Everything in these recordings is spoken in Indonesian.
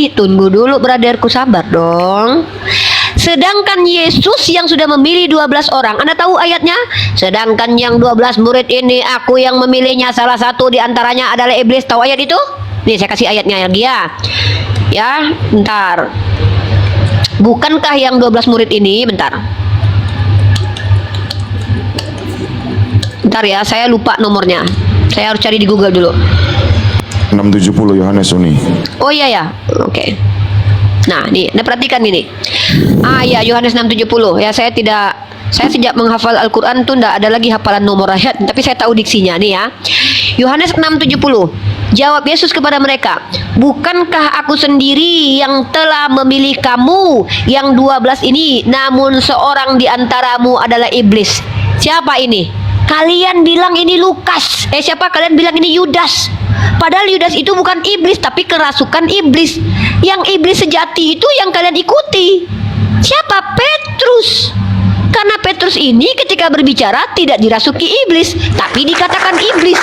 Tunggu dulu brotherku, sabar dong. Sedangkan Yesus yang sudah memilih 12 orang, Anda tahu ayatnya? Sedangkan yang 12 murid ini, aku yang memilihnya, salah satu di antaranya adalah iblis. Tahu ayat itu? Nih saya kasih ayatnya lagi ya. Ya, bentar. Bukankah yang 12 murid ini, bentar. Bentar ya, saya lupa nomornya. Saya harus cari di Google dulu. 670 Yohanes Uni. Oh iya ya, oke. Nah, nih, Anda perhatikan ini. Ya, Yohanes 6:70. Ya, saya sejak menghafal Al-Quran tuh enggak ada lagi hafalan nomor ayat, tapi saya tahu diksinya nih ya. Yohanes 6:70. Jawab Yesus kepada mereka, bukankah aku sendiri yang telah memilih kamu yang 12 ini, namun seorang di antaramu adalah iblis. Siapa ini? Kalian bilang ini Lukas. Siapa? Kalian bilang ini Yudas. Padahal Yudas itu bukan iblis, tapi kerasukan iblis. Yang iblis sejati itu yang kalian ikuti. Siapa? Petrus. Karena Petrus ini ketika berbicara tidak dirasuki iblis, tapi dikatakan iblis.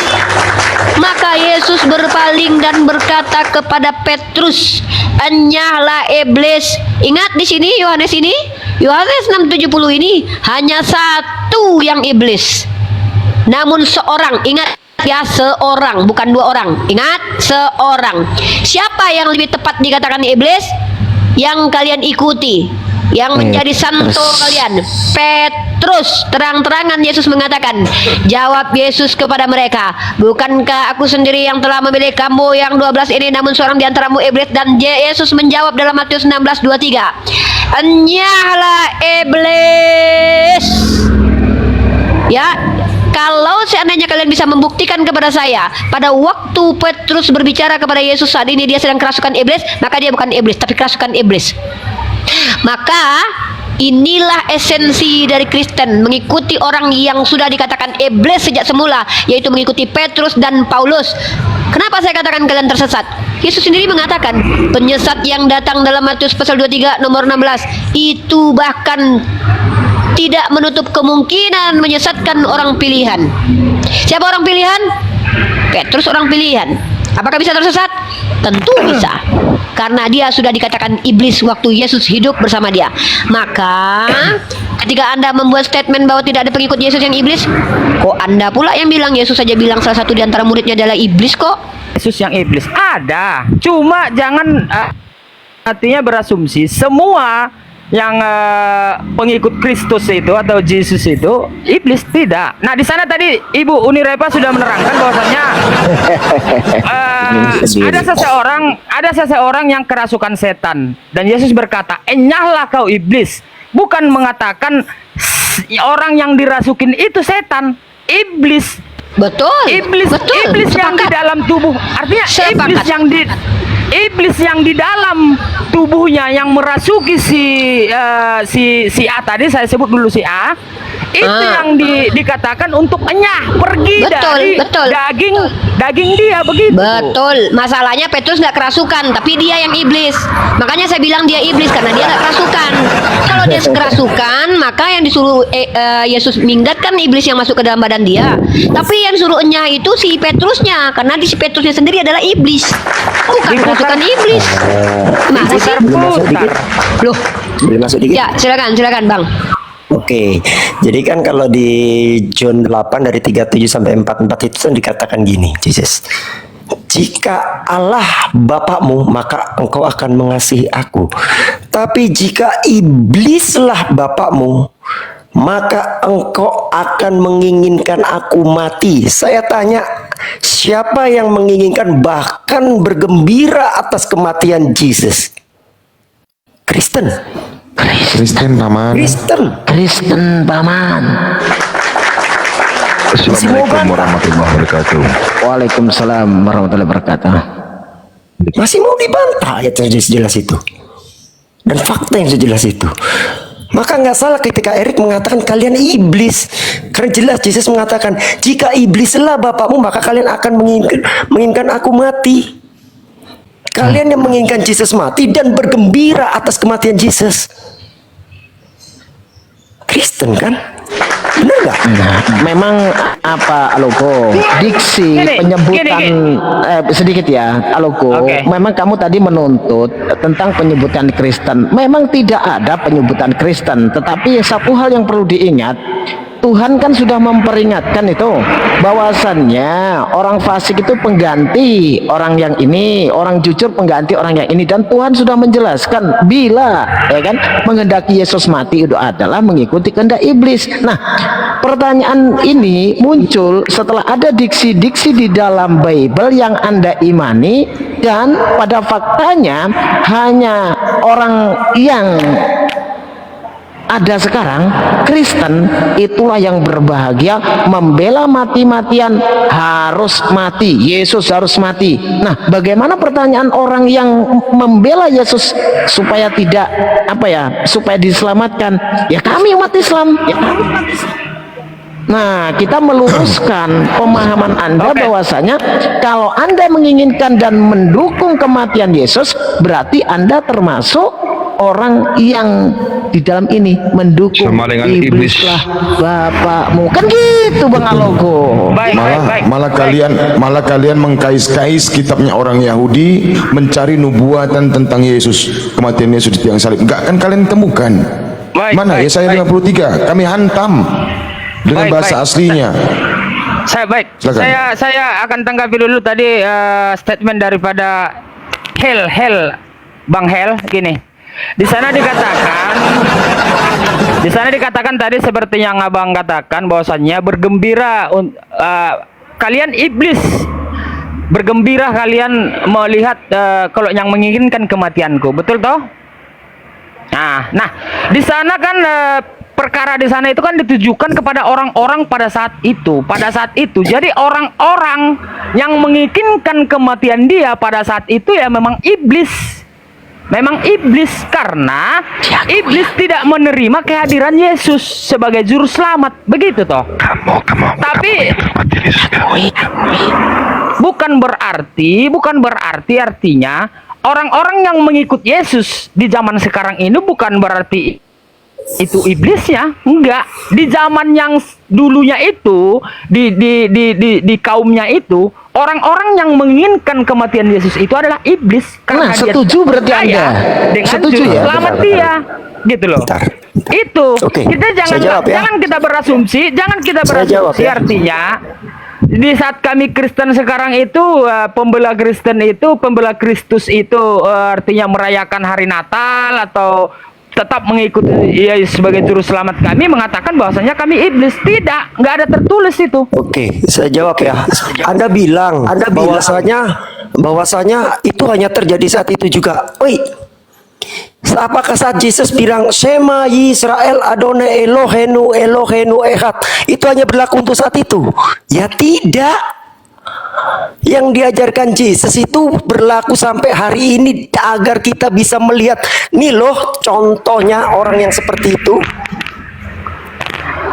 Maka Yesus berpaling dan berkata kepada Petrus, enyahlah iblis. Ingat di sini Yohanes ini, Yohanes 6:70 ini hanya satu yang iblis. Namun seorang, ingat ya, seorang, bukan dua orang. Ingat, seorang. Siapa yang lebih tepat dikatakan iblis? Yang kalian ikuti, yang menjadi santo kalian, Petrus. Terang-terangan Yesus mengatakan, jawab Yesus kepada mereka, bukankah aku sendiri yang telah memilih kamu yang 12 ini, namun seorang di antaramu iblis. Dan Yesus menjawab dalam Matius 16:23, enyahlah iblis. Ya, kalau seandainya kalian bisa membuktikan kepada saya, pada waktu Petrus berbicara kepada Yesus saat ini dia sedang kerasukan iblis, maka dia bukan iblis, tapi kerasukan iblis. Maka inilah esensi dari Kristen, mengikuti orang yang sudah dikatakan iblis sejak semula, yaitu mengikuti Petrus dan Paulus. Kenapa saya katakan kalian tersesat? Yesus sendiri mengatakan, penyesat yang datang dalam Matius pasal 23 nomor 16 itu bahkan tidak menutup kemungkinan menyesatkan orang pilihan. Siapa orang pilihan? Petrus orang pilihan. Apakah bisa tersesat? Tentu bisa. Karena dia sudah dikatakan iblis waktu Yesus hidup bersama dia. Maka ketika Anda membuat statement bahwa tidak ada pengikut Yesus yang iblis, kok Anda pula yang bilang? Yesus saja bilang salah satu di antara muridnya adalah iblis kok. Yesus yang iblis ada. Cuma jangan artinya berasumsi semua yang pengikut Kristus itu atau Yesus itu iblis, tidak. Nah, di sana tadi Ibu Unirepa sudah menerangkan bahwasanya ada seseorang yang kerasukan setan dan Yesus berkata, enyahlah kau iblis. Bukan mengatakan orang yang dirasukin itu setan, iblis. Betul. Iblis yang di dalam tubuh. Artinya iblis yang di dalam tubuhnya yang merasuki si A tadi, saya sebut dulu si A, itu yang dikatakan untuk enyah, pergi dari daging dia, begitu. Betul. Masalahnya Petrus nggak kerasukan, tapi dia yang iblis. Makanya saya bilang dia iblis karena dia nggak kerasukan. Kalau dia kerasukan, maka yang disuruh Yesus minggat kan iblis yang masuk ke dalam badan dia. Tapi yang suruh enyah itu si Petrusnya, karena di si Petrusnya sendiri adalah iblis, bukan kerasukan iblis. Masa sih? Loh, Boleh masuk dikit? ya silakan Bang. Oke, jadi kan kalau di John 8 dari 37 sampai 44 itu kan dikatakan gini, Jesus, jika Allah Bapakmu, maka engkau akan mengasihi aku. Tapi jika iblislah Bapakmu, maka engkau akan menginginkan aku mati. Saya tanya, siapa yang menginginkan bahkan bergembira atas kematian Jesus? Kristen. Kristen paman. Kristen paman. Assalamualaikum warahmatullahi wabarakatuh. Waalaikumsalam warahmatullahi wabarakatuh. Masih mau dibantah ayat yang jelas itu dan fakta yang sejelas itu. Maka nggak salah ketika Erik mengatakan kalian iblis, karena jelas Yesus mengatakan jika iblislah Bapakmu, maka kalian akan menginginkan aku mati. Kalian yang menginginkan Yesus mati dan bergembira atas kematian Yesus. Kristen kan? Benar nggak? Memang apa Aloko diksi Gini, penyebutan gini. sedikit ya Aloko. Oke. Memang kamu tadi menuntut tentang penyebutan Kristen. Memang tidak ada penyebutan Kristen, tetapi satu hal yang perlu diingat, Tuhan kan sudah memperingatkan itu bahwasannya orang fasik itu pengganti orang yang ini, orang jujur pengganti orang yang ini, dan Tuhan sudah menjelaskan bila ya kan menghendaki Yesus mati itu adalah mengikuti kehendak iblis. Nah, pertanyaan ini muncul setelah ada diksi-diksi di dalam Bible yang Anda imani, dan pada faktanya hanya orang yang ada sekarang Kristen itulah yang berbahagia, membela mati-matian, harus mati, Yesus harus mati. Nah, bagaimana pertanyaan orang yang membela Yesus supaya tidak supaya diselamatkan? Ya kami umat Islam, ya kami umat Islam. Nah, kita meluruskan pemahaman Anda bahwasanya kalau Anda menginginkan dan mendukung kematian Yesus, berarti Anda termasuk orang yang di dalam ini mendukung Semalingan iblis. iblislah bapakmu. Kan gitu Bang Alogo. Baik, baik. Malah kalian mengkais-kais kitabnya orang Yahudi mencari nubuatan tentang Yesus, kematian Yesus di tiang salib. Enggak kan kalian temukan. Baik, Mana baik, Yesaya 53? Kami hantam dengan Baik, bahasa baik. aslinya. Silakan. Saya akan tanggapi dulu tadi statement daripada Bang Hel gini. Di sana dikatakan tadi seperti yang Abang katakan bahwasannya bergembira kalian iblis, bergembira kalian melihat kalau yang menginginkan kematianku, betul toh? Nah, di sana kan perkara di sana itu kan ditujukan kepada orang-orang pada saat itu. Jadi orang-orang yang menginginkan kematian dia pada saat itu ya memang iblis. Memang iblis, karena iblis tidak menerima kehadiran Yesus sebagai juru selamat, begitu toh. Tapi bukan berarti artinya orang-orang yang mengikut Yesus di zaman sekarang ini bukan berarti itu iblisnya, enggak. Di zaman yang dulunya itu, di kaumnya itu, orang-orang yang menginginkan kematian Yesus itu adalah iblis. Nah, setuju berarti Anda. Dengan Setuju ya? selamat Benar. dia, gitu loh. Bentar. Itu Oke, kita saya jawab ya. jangan kita berasumsi, Saya jawab ya. artinya di saat kami Kristen sekarang itu pembela Kristus itu artinya merayakan hari Natal atau tetap mengikuti Yesus sebagai juru selamat, kami mengatakan bahwasanya kami iblis. Tidak, nggak ada tertulis itu. Oke, saya jawab ya. Anda bilang bahwasanya itu hanya terjadi saat itu juga. Oi, apakah saat Yesus bilang Shema Yisrael Adonai Elohenu Echad itu hanya berlaku untuk saat itu? Ya tidak. Yang diajarkan Yesus itu berlaku sampai hari ini agar kita bisa melihat nih loh contohnya orang yang seperti itu.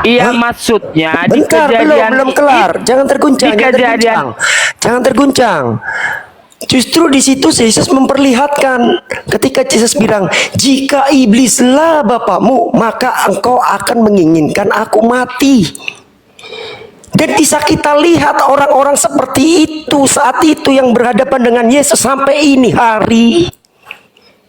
Iya, maksudnya di Bentar, kejadian belum kelar. Jangan terguncang, di kejadian jangan terguncang. Justru di situ Yesus memperlihatkan ketika Yesus bilang, jika iblislah bapakmu, maka engkau akan menginginkan aku mati. Dan bisa kita lihat orang-orang seperti itu saat itu yang berhadapan dengan Yesus sampai ini hari.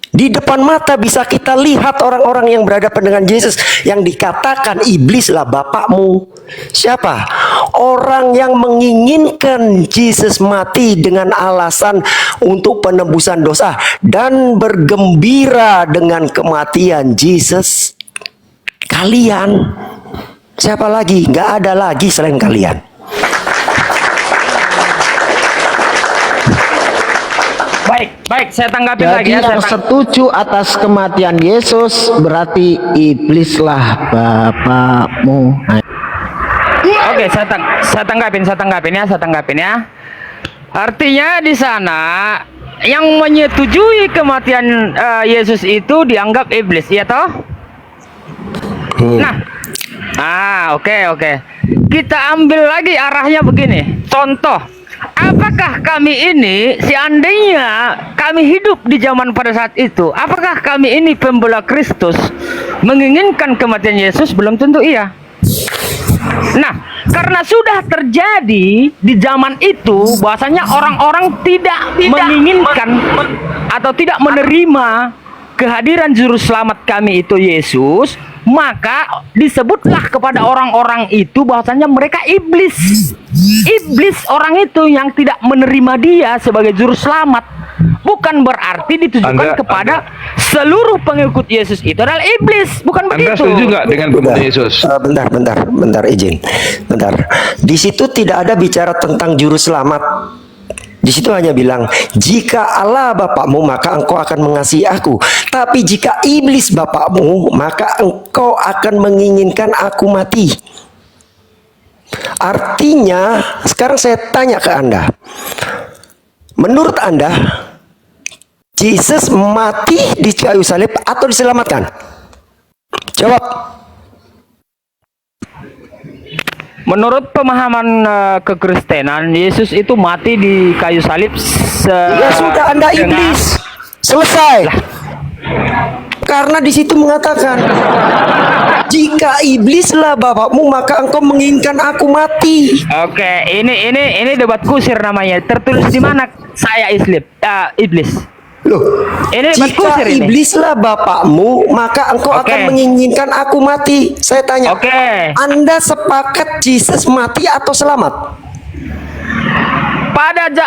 Di depan mata bisa kita lihat orang-orang yang berhadapan dengan Yesus yang dikatakan iblislah bapakmu. Siapa? Orang yang menginginkan Yesus mati dengan alasan untuk penebusan dosa dan bergembira dengan kematian Yesus. Kalian, siapa lagi? Nggak ada lagi selain kalian. Baik, saya tanggapin Jadi lagi ya. yang setuju atas kematian Yesus berarti iblislah bapakmu. Oke, saya tanggapin ya. Artinya di sana yang menyetujui kematian Yesus itu dianggap iblis, ya toh? Oke. Kita ambil lagi arahnya begini. Contoh, apakah kami ini seandainya kami hidup di zaman pada saat itu, apakah kami ini pembela Kristus menginginkan kematian Yesus? Belum tentu iya. Nah, karena sudah terjadi di zaman itu bahwasanya orang-orang tidak menginginkan atau tidak menerima kehadiran juru selamat kami itu Yesus, maka disebutlah kepada orang-orang itu bahwasanya mereka iblis. Iblis orang itu yang tidak menerima dia sebagai juru selamat. Bukan berarti ditujukan kepada seluruh pengikut Yesus itu adalah iblis, bukan Anda begitu. setuju nggak dengan pengikut Yesus? Bentar, izin. Bentar. Di situ tidak ada bicara tentang juru selamat. Di situ hanya bilang, jika Allah Bapakmu, maka engkau akan mengasihi aku. Tapi jika iblis Bapakmu, maka engkau akan menginginkan aku mati. Artinya, sekarang saya tanya ke Anda. Menurut Anda, Yesus mati di kayu salib atau diselamatkan? Jawab. Menurut pemahaman kekristenan, Yesus itu mati di kayu salib. Ya sudah, Anda iblis. Selesai. Karena di situ mengatakan, jika iblislah Bapakmu, maka engkau menginginkan aku mati. Oke, ini debat kusir namanya. Tertulis di mana saya iblis? Loh, Ini debat jika kusir ini. iblislah Bapakmu, maka engkau akan menginginkan aku mati. Saya tanya, Anda sepakat Yesus mati atau selamat?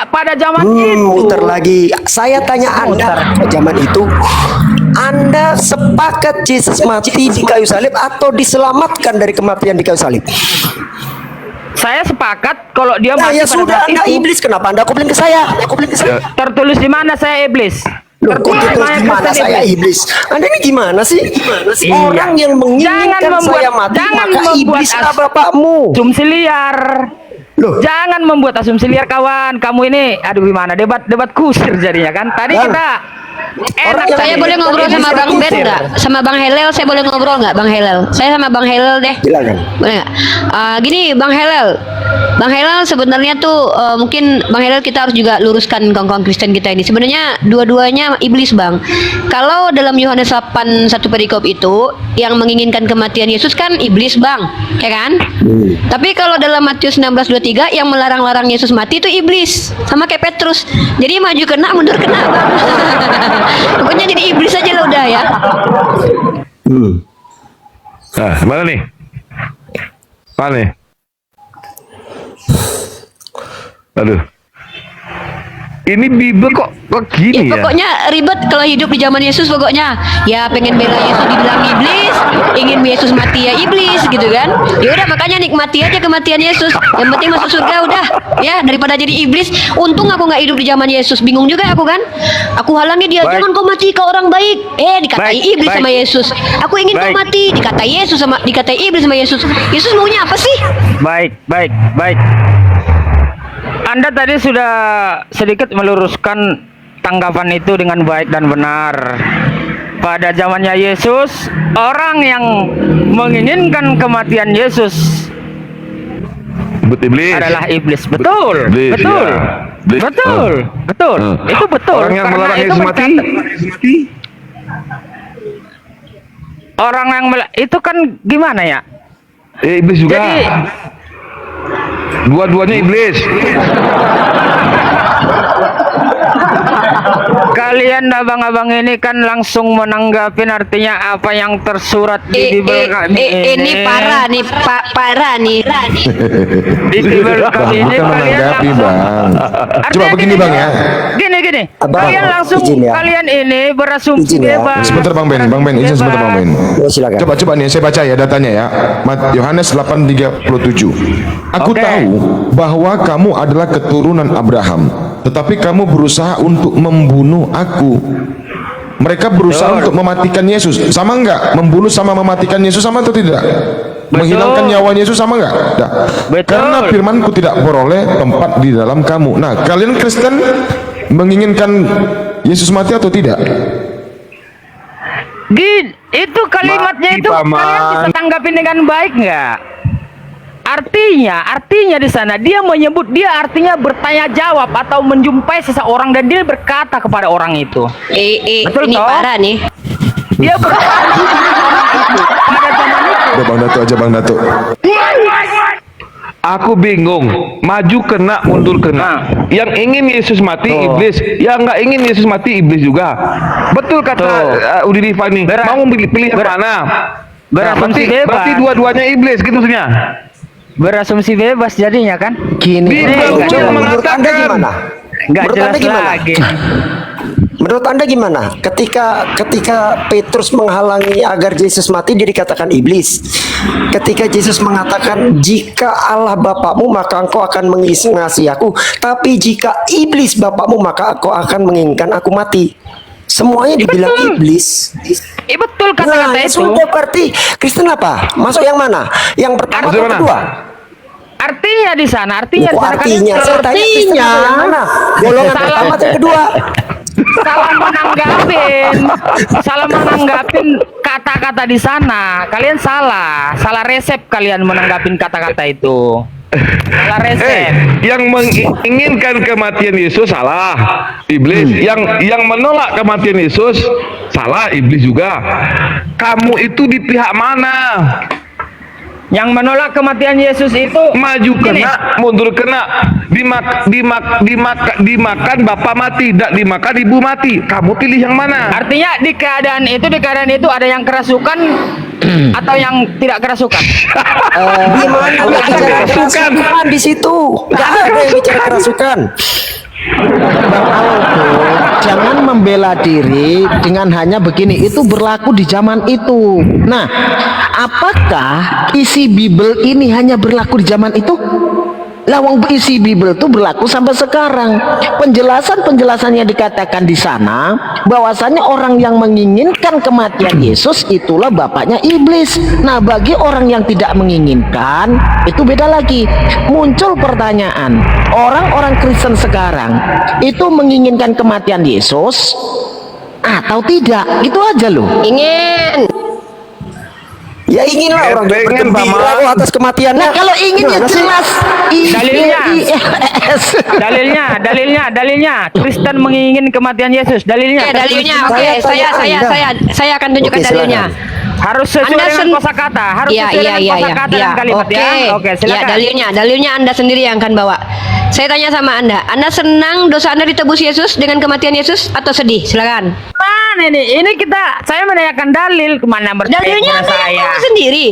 Pada zaman itu. Muter lagi. Saya tanya Anda, zaman itu Anda sepakat Yesus mati di kayu salib atau diselamatkan dari kematian di kayu salib? Saya sepakat kalau dia Nah, mati ya pada sudah, saat Anda itu. iblis. Kenapa Anda komplain ke saya? Tertulis di mana saya iblis? Loh, kok Tertulis terus mana gimana Kristen saya iblis? Anda ini gimana sih? Iya. Orang yang menginginkan saya mati, maka iblislah Bapakmu. asumsi liar. Loh. Jangan membuat asumsi liar, kawan. Kamu ini, aduh gimana? Debat kusir jadinya kan. Tadi Bang, kita enak. Saya boleh ngobrol sama Bang Ben nggak? Sama Bang Helel saya boleh ngobrol nggak, Bang Helel? Saya sama Bang Helel deh. Silakan. Boleh nggak? Gini, Bang Helel. Bang Helel sebenarnya tuh mungkin Bang Helel kita harus juga luruskan kawan-kawan Kristen kita ini. Sebenarnya dua-duanya iblis, Bang. Kalau dalam Yohanes 8:1 perikop itu yang menginginkan kematian Yesus kan iblis, Bang. Ya kan? Tapi kalau dalam Matius 16:23 yang melarang-larang Yesus mati itu iblis. Sama kayak Petrus. Jadi maju kena, mundur kena, Bang. Pokoknya jadi iblis aja lah udah ya. Nah, mana nih? Mana nih? Aduh. Ini Bible kok gini ya? Pokoknya ribet kalau hidup di zaman Yesus pokoknya. Ya pengen bela Yesus dibilang iblis, ingin Yesus mati ya iblis gitu kan. Ya udah makanya nikmati aja kematian Yesus. Yang penting masuk surga udah. Ya daripada jadi iblis. Untung aku nggak hidup di zaman Yesus. Bingung juga aku kan. Aku halangi dia, jangan kau mati kau orang baik. Dikatai iblis sama Yesus. Aku ingin kau mati, dikatai iblis sama Yesus. Yesus maunya apa sih? Baik. Anda tadi sudah sedikit meluruskan tanggapan itu dengan baik dan benar. Pada zamannya Yesus, orang yang menginginkan kematian Yesus Iblis adalah iblis. Betul. Iblis, Betul. ya. Iblis. Betul. Betul. Itu betul. Orang yang Karena melarang itu Yesus mati. Orang yang itu kan gimana ya? Iblis juga. Jadi Dua-duanya iblis. kalian abang-abang ini kan langsung menanggapin artinya apa yang tersurat di Bible kami Ini parah nih, parah nih. Di Bible kami ini Bukan kalian menanggapi, langsung. Bang. Artinya Coba begini, Bang ya. Gini. Abang, Kalian langsung izin ya. kalian ini berasumsi Izin ya. bebas. Sebentar Bang Ben, izin sebentar Bang Ben. Oh, silakan. Coba nih saya baca ya datanya ya. Yohanes 8:37. Aku Oke. tahu bahwa kamu adalah keturunan Abraham, tetapi kamu berusaha untuk membunuh aku. Mereka berusaha untuk mematikan Yesus. Sama enggak? Membunuh sama mematikan Yesus sama atau tidak? Menghilangkan nyawa Yesus sama enggak? Nah, Betul. karena firmanku tidak beroleh tempat di dalam kamu. Nah, kalian Kristen menginginkan Yesus mati atau tidak? Itu kalimatnya Mati, itu Paman. kalian bisa tanggapin dengan baik nggak? Artinya di sana dia menyebut, dia artinya bertanya jawab atau menjumpai seseorang dan dia berkata kepada orang itu. Betul, Ini toh? parah nih. Dia berkata pada zaman itu. Udah Bang Dato aja Bang Dato. Aku bingung. Maju kena, mundur kena. Yang ingin Yesus mati iblis, yang nggak ingin Yesus mati iblis juga. Betul kata Udi Diva nih. Mau pilih yang mana? berasumsi bebas. Berarti dua-duanya iblis gitu maksudnya. Berasumsi bebas jadinya kan? Gini, Bibel Coba menurut mengatakan. Anda gimana? Nggak Menurut jelas Anda gimana? lagi. Menurut Anda gimana? Ketika Petrus menghalangi agar Yesus mati, dia dikatakan iblis. Ketika Yesus mengatakan, jika Allah Bapakmu maka engkau akan mengasihi aku, tapi jika iblis Bapakmu maka engkau akan menginginkan aku mati. Semuanya dibilang iblis. Betul Nah, kata-kata ya itu. sudah, berarti Kristen apa? Masuk yang mana? Yang pertama Masuk atau mana? kedua? Artinya di sana, artinya di Kok sana kan artinya? Saya tanya Kristen apa yang mana? Golongan Salah. pertama atau yang kedua? salah menanggapin kata-kata di sana. Kalian salah resep kalian menanggapin kata-kata itu. Salah resep. Yang menginginkan kematian Yesus salah, iblis. Yang menolak kematian Yesus salah, iblis juga. Kamu itu di pihak mana? Yang menolak kematian Yesus itu Maju gini, kena, mundur kena. Dimakan bapak mati, tidak dimakan ibu mati. Kamu pilih yang mana? artinya di keadaan itu ada yang kerasukan atau yang tidak kerasukan. Di mana yang bicara kerasukan? kerasukan di situ? Nggak ada yang bicara kerasukan. Bang Aldo, jangan membela diri dengan hanya begini. Itu berlaku di zaman itu. Nah, apakah isi Bible ini hanya berlaku di zaman itu? Lawang isi Bible itu berlaku sampai sekarang. Penjelasan yang dikatakan di sana bahwasanya orang yang menginginkan kematian Yesus itulah bapaknya iblis. Nah, bagi orang yang tidak menginginkan itu beda lagi. Muncul pertanyaan, orang-orang Kristen sekarang itu menginginkan kematian Yesus atau tidak? Itu aja loh. Ingin. Ya inginlah orang pengen, bergembira Paman. atas kematiannya. Nah, kalau ingin ya Gimana sih? jelas. Dalilnya. IBLIS. Dalilnya Kristen menginginkan kematian Yesus. Dalilnya. Oke, dalilnya. Oke, Saya tanya Anda. saya akan tunjukkan Oke, silakan. dalilnya. Harus sesuai Anda dengan kosakata. Harus Iya, sesuai iya, dengan iya, kosakata iya. dan kalimat Oke. ya. Oke, Ya, silakan. dalilnya Anda sendiri yang akan bawa. Saya tanya sama Anda senang dosa Anda ditebus Yesus dengan kematian Yesus atau sedih? Silakan. Mana ini saya menanyakan dalil kemana Dalilnya Anda yang saya. bawa sendiri.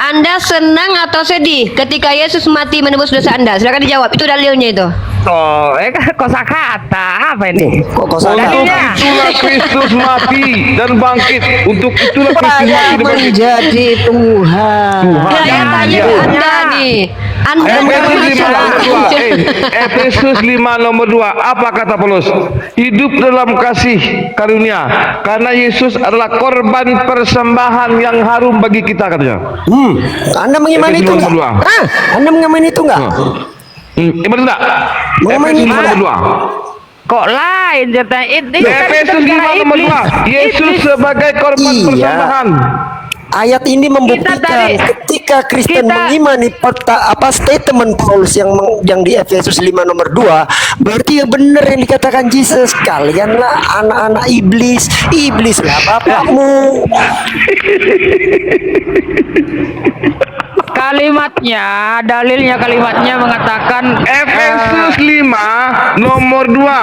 Anda senang atau sedih ketika Yesus mati menebus dosa Anda? Silakan dijawab. Itu dalilnya itu. Oh, kosakata apa ini? Kok kosakata? Dalilnya. Itulah Kristus mati dan bangkit. Untuk itulah Kristus mati Saya dan bangkit. menjadi Tuhan. Ya, yang tanya ke Anda nih. Anda Efesus 5 nomor 2. Apa kata Paulus? Hidup dalam kasih karunia, karena Yesus adalah korban persembahan yang harum bagi kita, katanya. Anda mengimani itu Efesus enggak? 5 nomor 2. Anda mengimani itu enggak? Betul enggak? Mengamen Efesus 5 gimana? nomor 2. Kok lain ceritanya? Itu Efesus 5 nomor 2. Yesus sebagai korban Iya. persembahan. Ayat ini membuktikan tadi- ketika Kristen kita- mengimani statement Paulus yang di Efesus 5 nomor 2, berarti ya benar yang dikatakan Yesus. Kalianlah anak-anak iblis, iblislah bapakmu. Dalilnya kalimatnya mengatakan Efesus 5 nomor 2.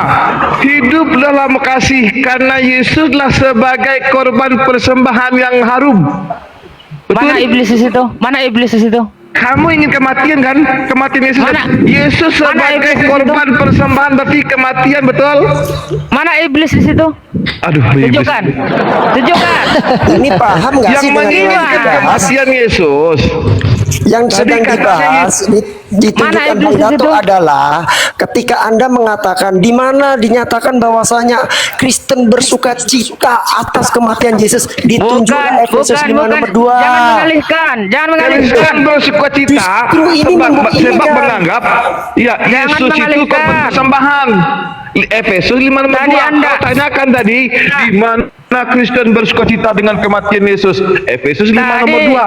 Hidup dalam kasih, karena Yesuslah sebagai korban persembahan yang harum. mana Betul? iblis di situ? Mana iblis di situ? Kamu ingin kematian kan? Kematian Yesus. Mana? Yesus Mana sebagai iblis itu? korban persembahan berarti kematian, betul? Mana iblis di situ? Aduh, iblis. Tunjukkan. Ini paham nggak Yang sih dengan yang menginginkan dibahas? kematian Yesus. Yang Tadi sedang katanya dibahas ditunjukkan Mana iblis Bang di Dato situ? adalah ketika Anda mengatakan di mana dinyatakan bahwasanya Kristen bersuka cita atas kematian Yesus, ditunjukkan Efesus 5 nomor 2. Jangan mengalihkan. Kristen bersuka cita Justru ini sebab membuktikan. menganggap ya Jangan Yesus itu mengalihkan. korban persembahan. Efesus 5 nomor Tadi 2. Anda- Kau tanyakan tadi di mana Kristen bersuka cita dengan kematian Yesus. Efesus 5 nomor 2.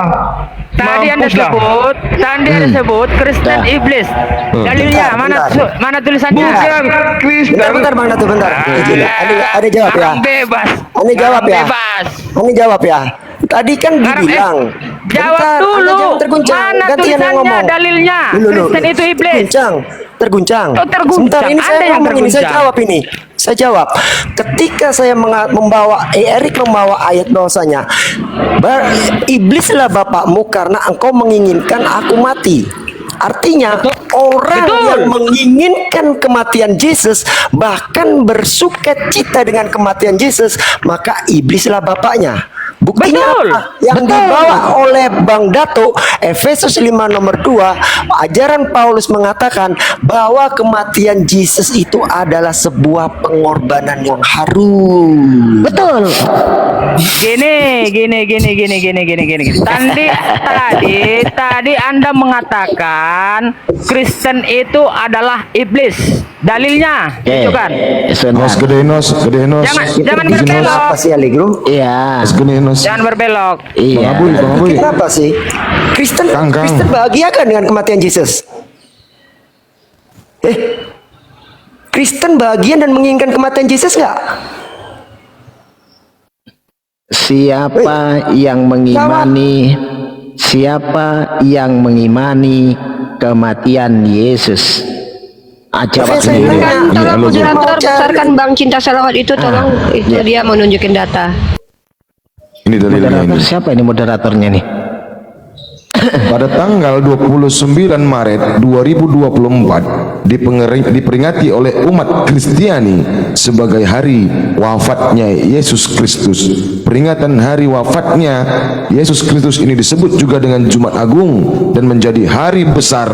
Tadi Anda sebut Kristen iblis. Dalilnya mana tulisannya? Bukan Kristen. Bentar Bang Dato, bentar. Ada jawab ya. Orang bebas. Anda jawab Orang ya. Bebas. Anda jawab ya. Tadi kan Sekarang dibilang Jawab Bentar, dulu. Anda jangan terguncang. Mana Gantian yang tulisannya, ngomong. dalilnya? Loh, Kristen itu iblis. Terguncang. Oh, terguncang. Sebentar, ini Anda saya yang ngomong, ini saya terguncang. jawab ini. Saya jawab. Ketika saya Erik membawa ayat bahwasanya iblislah bapakmu karena engkau menginginkan aku mati. Artinya orang Betul. yang menginginkan kematian Yesus, bahkan bersukacita dengan kematian Yesus, maka iblislah bapaknya. Buktinya Betul. apa? Yang Betul. dibawa oleh Bang Dato, Efesus 5 nomor 2, ajaran Paulus mengatakan bahwa kematian Yesus itu adalah sebuah pengorbanan yang harum. Betul. Gini. Tadi Anda mengatakan Kristen itu adalah iblis. Dalilnya, itu kan? Nos gede nos. Jangan Bikin berbelok. apa sih Allegro? Iya. Nos gede nos. Jangan berbelok. Iya. Bang Abuy. Kenapa sih? Kristen Kang. bahagia kan dengan kematian Yesus? Kristen bahagia dan menginginkan kematian Yesus nggak? Siapa yang mengimani kematian Yesus? Jawab Saya sendiri. tanya. Tolong Ini halo, moderator Bu. besarkan Bang Cinta Salawat itu, tolong itu dia mau nunjukin data. Ini dalilnya Moderator ini. siapa ini moderatornya nih? Pada tanggal 29 Maret 2024 diperingati oleh umat Kristiani sebagai hari wafatnya Yesus Kristus. Peringatan hari wafatnya Yesus Kristus ini disebut juga dengan Jumat Agung dan menjadi hari besar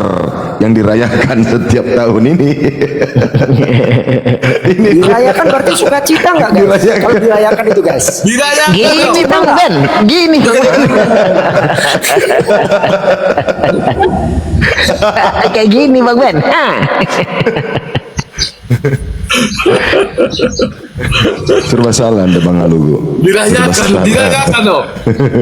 yang dirayakan setiap tahun ini. Dirayakan berarti sukacita nggak guys? Dirayakan. Kalau dirayakan itu guys. Gini Bang Ben, gini. Kayak gini Bang Ben. Serba salah Anda Bang Alugo. Dirayakan loh.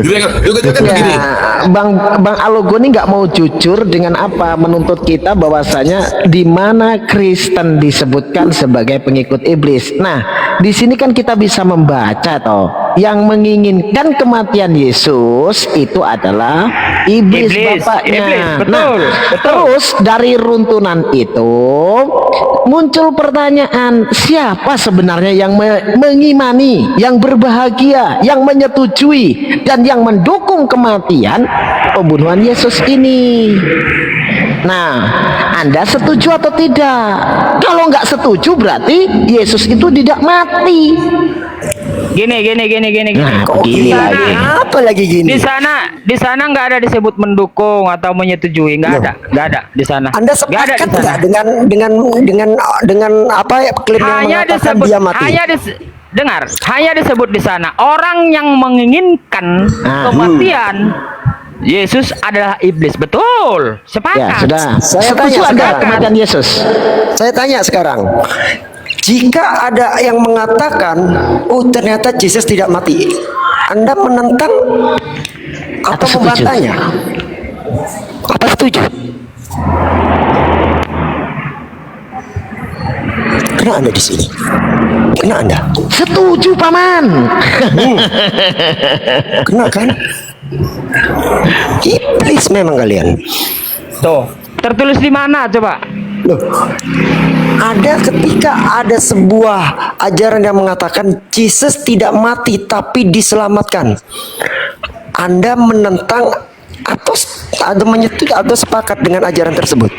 Dirayakan begini. Ya, Bang Alogo ini nggak mau jujur dengan apa menuntut kita bahwasanya di mana Kristen disebutkan sebagai pengikut iblis. Nah, di sini kan kita bisa membaca toh, yang menginginkan kematian Yesus itu adalah iblis bapaknya. Iblis, betul, Nah, betul. terus dari runtunan itu muncul pertanyaan, siapa sebenarnya yang mengimani, yang berbahagia, yang menyetujui dan yang mendukung kematian pembunuhan Yesus ini? Nah, Anda setuju atau tidak? Kalau nggak setuju berarti Yesus itu tidak mati. Gini. Nah, Kok begini gini lagi. lagi? Apa lagi gini? Di sana nggak ada disebut mendukung atau menyetujui, nggak ada di sana. Anda Nggak ada sepakat di sana. nggak dengan apa ya klaim yang mengatakan dia mati? Hanya disebut di sana orang yang menginginkan kematian Yesus adalah iblis, betul. Ya, Sepakat. sudah. Saya Setuju tanya Anda sekarang. kematian Yesus? Saya tanya sekarang, jika ada yang mengatakan, oh ternyata Yesus tidak mati, Anda menentang atau Atau setuju? membantahnya? Apa setuju? Kena Anda di sini. Kena Anda. Setuju, Paman. Kena kan? Iblis memang kalian. Tuh, tertulis di mana coba? Loh, ada ketika ada sebuah ajaran yang mengatakan Yesus tidak mati tapi diselamatkan. Anda menentang atau menyetujui atau sepakat dengan ajaran tersebut?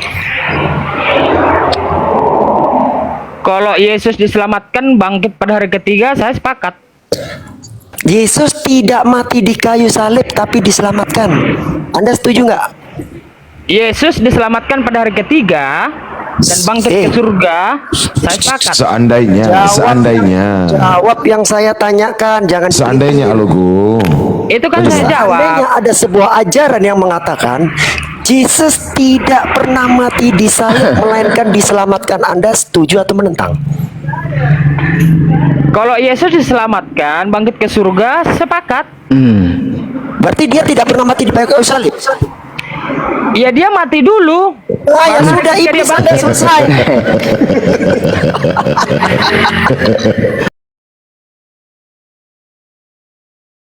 Kalau Yesus diselamatkan bangkit pada hari ketiga, saya sepakat. Yesus tidak mati di kayu salib tapi diselamatkan. Anda setuju nggak? Yesus diselamatkan pada hari ketiga dan bangkit ke surga, saya sepakat. Seandainya. Jawab yang saya tanyakan, jangan Seandainya Alugo. Itu kan saya jawab. Seandainya ada sebuah ajaran yang mengatakan Yesus tidak pernah mati di salib melainkan diselamatkan, Anda setuju atau menentang? Kalau Yesus diselamatkan bangkit ke surga, sepakat. Berarti dia tidak pernah mati di kayu salib. Ya dia mati dulu. Wah, ya Baru sudah, ketika dia iblis Anda bangkit. selesai.